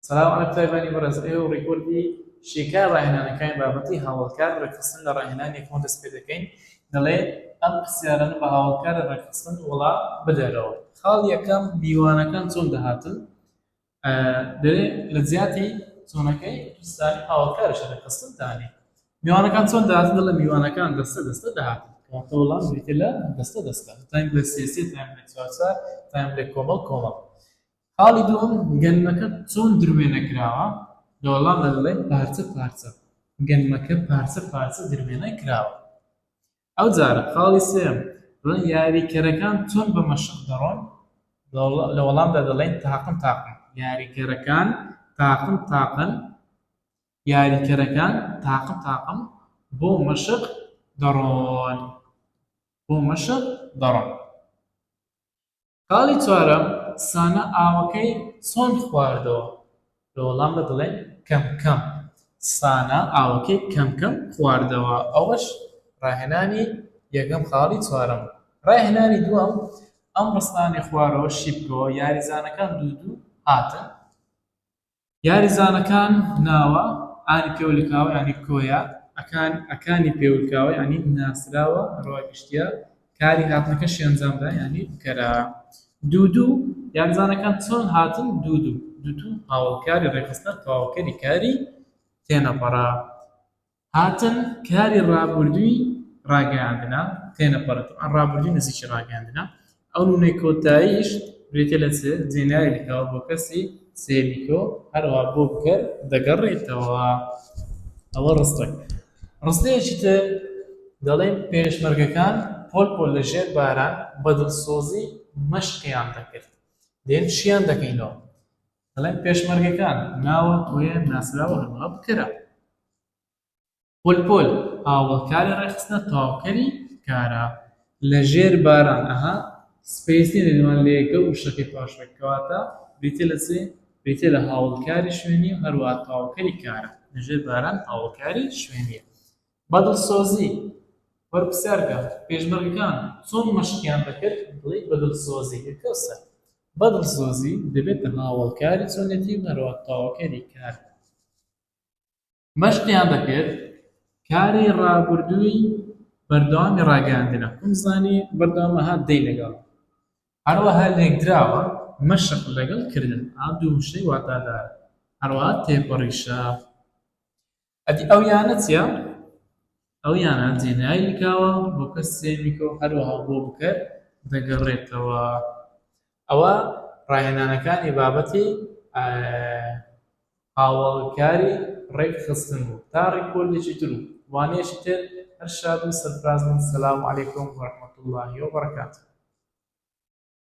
سلام عليكم تایبانی بەڕێز ئێوە ڕێکوردی شیکار ڕاهێنانەکانی بابەتی هاوڵکار ڕێکخستن لە ڕاهێنانێکەوە دەست پێ دەکەین دەڵێ ئەم پرسیارانە بە هاوڵکارە ڕێکخستن وەڵام بدەرەوە. خاڵ یەکەم میوانەکان چۆن دەهاتن دەرێ لە جیاتی چۆنەکەی پرسیاری هاوڵکارەشە ڕێکخستن دانی میوانەکان چۆن دەهاتن دەڵێ میوانەکان دەستە دەستە دەهاتن کەواتە وەڵام بریتە لە دەستە دەستە تایم لە سێسێ تایم لە چوارچە تایم لە کۆمەڵ کۆمەڵ. حاڵی دووەم گەنمەکە چۆن دروێنەکراوە لە وەڵام دەڵێ پارچە پارچە گەنمەکە پارچە پارچە دروێنە کراوە. ئەو جارە خاڵی سێم دەڵێن یاریکەرەکان چۆن بە مەشق دەڕۆن لە وەڵامدا دەڵێن تاقم تاقم یاریکەرەکان تاقم تاقن یاریکەرەکان تاقم تاقم بۆ مەشق دەڕۆن بۆ مەشق دەڕۆن. خاڵی چوارەم سانە ئاوەکەی چۆن خواردەوە لە وەڵامدا دەڵێن کەم کەم سانە ئاوەکەی کەم کەم خواردەوە. ئەوەش ڕاهێنانی یەکەم خاڵی چوارەم. ڕاهێنانی دووەم ئەم ڕستانی خوارەوە شیبکەوە یاریزانەکان دوو دوو هاتن یاریزانەکان ناوە ئانی پێولکاوە ینی کۆیە ئەکانی پێولکاوە ینی ناسراوە ڕواگشتیە کاری هاتنەکەشی ئەنجامدا ینی بکەرە. دوو دوو یاریزانەکان چۆن هاتن دوو دوو دوو دوو هاوڵکاری ڕێکخستنە تەواوکەری کاری تێنەپەڕا هاتن کاری ڕابردووی ڕاگەیاندنە تێنەپەڕێت ئەم ڕابردووی نزیکی ڕاگەیاندنە. ئەو نونەی کۆتاییش بریتە لە جێنایەکەوە بۆ کەسی سێمیکۆ هەروە بۆ بکەر دەگەڕێتەوە. ئەوە ڕستێک. ڕستەیەکی تر دەڵێن پێشمەرگەکان پۆل پۆل لە ژێر باران بەدڵسۆزی مەشقیان دەکرد دێن شیان دەکەینەوە دەڵێن پێشمەرگەکان ناوە کۆیە ناسراوە هەموو بکرە. پۆل پۆل هاوڵکاری ڕێکخستنە تەواوکەری کارە لە ژێر باران ئەها سپەیسی نێنوان لە یەکە وشەکەی پاشوێکەواتە بریتە لە چێ بریتە لە هاوڵکاری شوێنی و هەروە تەواوکەری کارە لە ژێر باران هاوڵکاری شوێنیە. بەدڵسۆزی وەرپرسیارکە پێشمەرگەکان چۆن مەشقیان دەکرد دڵێ بەدڵسۆزی کەوسە بەدڵسۆزی دەبێتە هاوڵکاری چۆنێتی و هەروە تەواوکەری کار. مەشقیان دەکرد کاری ڕابردووی بەردەوامی ڕاگەیاندنە زانی بەردەوامەها دەی لەگەڵ هەروەها لێکدراوە مەشق لەگەڵ کردن ئا دوو شتەی واتادارە هەروەها تێپەڕیشە. ئەدی ئەو یانە چییە؟ ئەو یانە جێنایی لکاوە بۆ کەس سێمیکۆ هەروەها بۆ بکەر دەگەڕێتەوە. ئەوە ڕاهێنانەکانی بابەتی هاوڵکاری ڕێکخستن بوو تا ڕێکۆردێکی تر و وانەیەشی تر هەر شاد و سەرفراز بن. سەلام عەلەیکوم وەڕەحمەتوڵڵاهی وەبەرەکاتوه.